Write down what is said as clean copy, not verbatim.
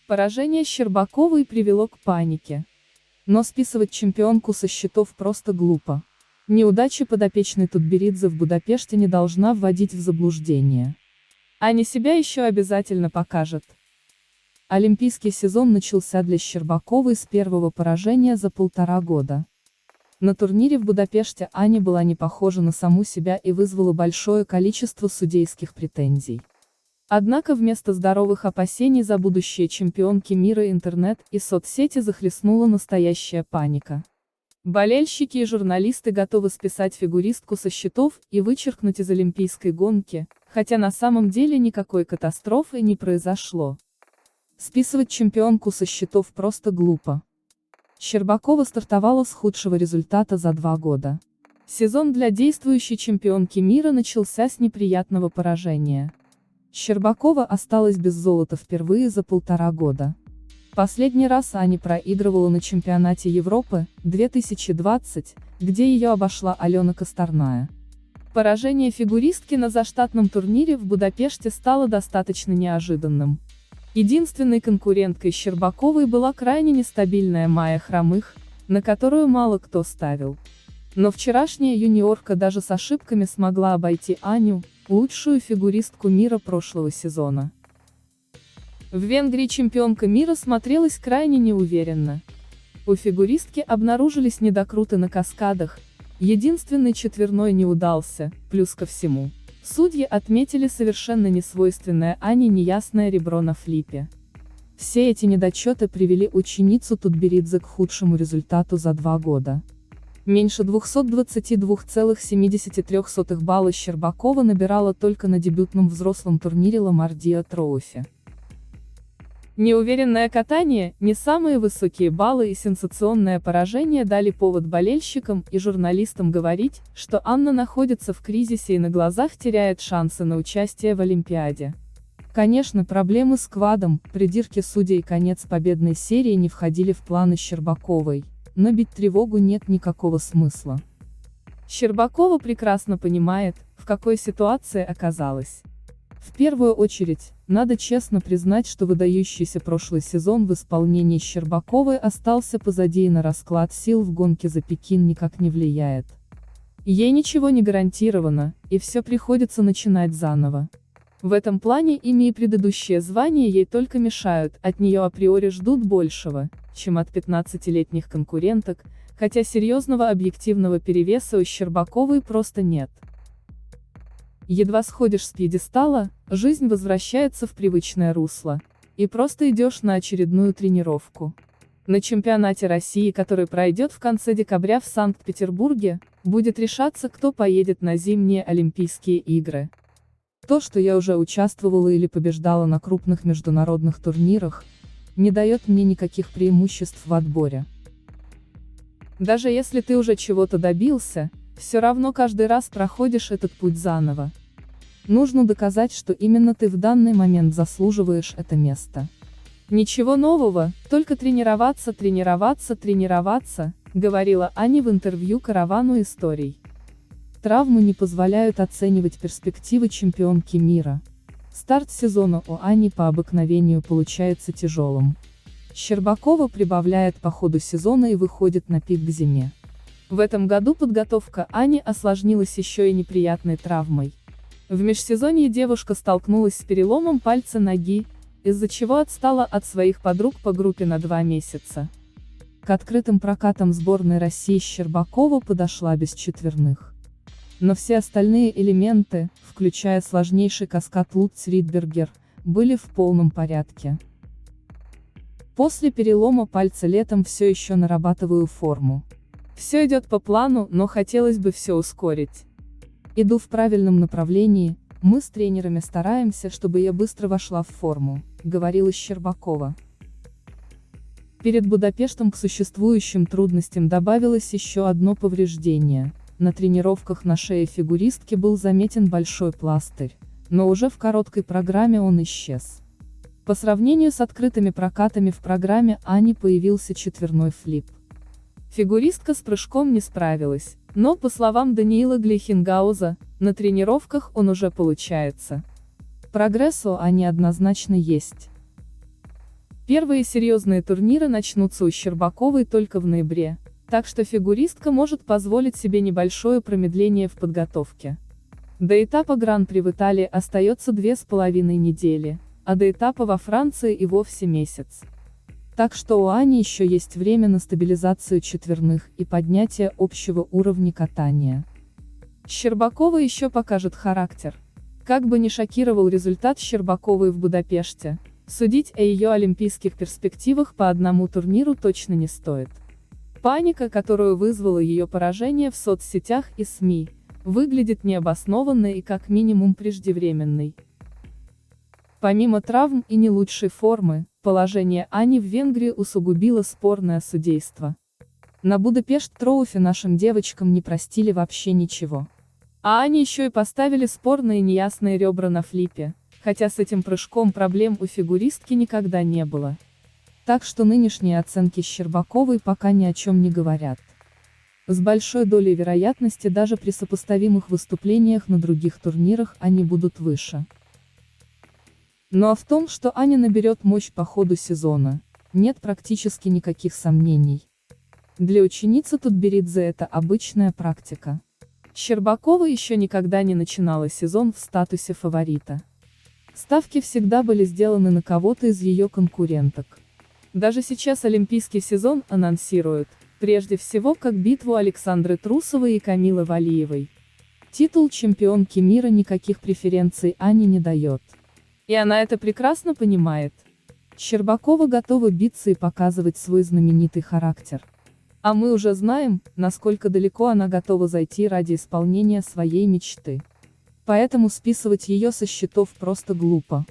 Поражение Щербаковой привело к панике. Но списывать чемпионку со счетов просто глупо. Неудача подопечной Тутберидзе в Будапеште не должна вводить в заблуждение. Аня себя еще обязательно покажет. Олимпийский сезон начался для Щербаковой с первого поражения за 1,5 года. На турнире в Будапеште Аня была не похожа на саму себя и вызвала большое количество судейских претензий. Однако вместо здоровых опасений за будущее чемпионки мира интернет и соцсети захлестнула настоящая паника. Болельщики и журналисты готовы списать фигуристку со счетов и вычеркнуть из олимпийской гонки, хотя на самом деле никакой катастрофы не произошло. Списывать чемпионку со счетов просто глупо. Щербакова стартовала с худшего результата за 2 года. Сезон для действующей чемпионки мира начался с неприятного поражения. Щербакова осталась без золота впервые за 1,5 года. Последний раз Аня проигрывала на чемпионате Европы, 2020, где ее обошла Алена Косторная. Поражение фигуристки на заштатном турнире в Будапеште стало достаточно неожиданным. Единственной конкуренткой Щербаковой была крайне нестабильная Майя Хромых, на которую мало кто ставил. Но вчерашняя юниорка даже с ошибками смогла обойти Аню, лучшую фигуристку мира прошлого сезона. В Венгрии чемпионка мира смотрелась крайне неуверенно. У фигуристки обнаружились недокруты на каскадах, единственный четверной не удался, плюс ко всему. Судьи отметили совершенно несвойственное Ане неясное ребро на флипе. Все эти недочеты привели ученицу Тутберидзе к худшему результату за 2 года. Меньше 222,73 балла Щербакова набирала только на дебютном взрослом турнире Ломардия Троуфи. Неуверенное катание, не самые высокие баллы и сенсационное поражение дали повод болельщикам и журналистам говорить, что Анна находится в кризисе и на глазах теряет шансы на участие в Олимпиаде. Конечно, проблемы с квадом, придирки судей и конец победной серии не входили в планы Щербаковой, но бить тревогу нет никакого смысла. Щербакова прекрасно понимает, в какой ситуации оказалась. В первую очередь, надо честно признать, что выдающийся прошлый сезон в исполнении Щербаковой остался позади и на расклад сил в гонке за Пекин никак не влияет. Ей ничего не гарантировано, и все приходится начинать заново. В этом плане имя и предыдущее звание ей только мешают, от нее априори ждут большего, чем от 15-летних конкуренток, хотя серьезного объективного перевеса у Щербаковой просто нет. Едва сходишь с пьедестала, жизнь возвращается в привычное русло, и просто идешь на очередную тренировку. На чемпионате России, который пройдет в конце декабря в Санкт-Петербурге, будет решаться, кто поедет на зимние Олимпийские игры. То, что я уже участвовала или побеждала на крупных международных турнирах, не дает мне никаких преимуществ в отборе. Даже если ты уже чего-то добился, все равно каждый раз проходишь этот путь заново. Нужно доказать, что именно ты в данный момент заслуживаешь это место. Ничего нового, только тренироваться, тренироваться, тренироваться, говорила Аня в интервью «Каравану историй». Травмы не позволяют оценивать перспективы чемпионки мира. Старт сезона у Ани по обыкновению получается тяжелым. Щербакова прибавляет по ходу сезона и выходит на пик к зиме. В этом году подготовка Ани осложнилась еще и неприятной травмой. В межсезонье девушка столкнулась с переломом пальца ноги, из-за чего отстала от своих подруг по группе на 2 месяца. К открытым прокатам сборной России Щербакова подошла без четверных. Но все остальные элементы, включая сложнейший каскад Лутц-Ридбергер, были в полном порядке. После перелома пальца летом все еще нарабатываю форму. Все идет по плану, но хотелось бы все ускорить. Иду в правильном направлении, мы с тренерами стараемся, чтобы я быстро вошла в форму, говорила Щербакова. Перед Будапештом к существующим трудностям добавилось еще одно повреждение. На тренировках на шее фигуристки был заметен большой пластырь, но уже в короткой программе он исчез. По сравнению с открытыми прокатами в программе Ани появился четверной флип. Фигуристка с прыжком не справилась, но, по словам Даниила Глейхенгауза, на тренировках он уже получается. Прогресс у Ани однозначно есть. Первые серьезные турниры начнутся у Щербаковой только в ноябре, так что фигуристка может позволить себе небольшое промедление в подготовке. До этапа Гран-при в Италии остается 2,5 недели, а до этапа во Франции и вовсе месяц. Так что у Ани еще есть время на стабилизацию четверных и поднятие общего уровня катания. Щербакова еще покажет характер. Как бы ни шокировал результат Щербаковой в Будапеште, судить о ее олимпийских перспективах по одному турниру точно не стоит. Паника, которую вызвало ее поражение в соцсетях и СМИ, выглядит необоснованной и как минимум преждевременной. Помимо травм и не лучшей формы, положение Ани в Венгрии усугубило спорное судейство. На Будапешт-Троуфи нашим девочкам не простили вообще ничего. А Ане еще и поставили спорные неясные ребра на флипе, хотя с этим прыжком проблем у фигуристки никогда не было. Так что нынешние оценки Щербаковой пока ни о чем не говорят. С большой долей вероятности даже при сопоставимых выступлениях на других турнирах они будут выше. Ну а в том, что Аня наберет мощь по ходу сезона, нет практически никаких сомнений. Для ученицы Тутберидзе это обычная практика. Щербакова еще никогда не начинала сезон в статусе фаворита. Ставки всегда были сделаны на кого-то из ее конкуренток. Даже сейчас олимпийский сезон анонсируют, прежде всего как битву Александры Трусовой и Камилы Валиевой. Титул чемпионки мира никаких преференций Ане не дает. И она это прекрасно понимает. Щербакова готова биться и показывать свой знаменитый характер. А мы уже знаем, насколько далеко она готова зайти ради исполнения своей мечты. Поэтому списывать ее со счетов просто глупо.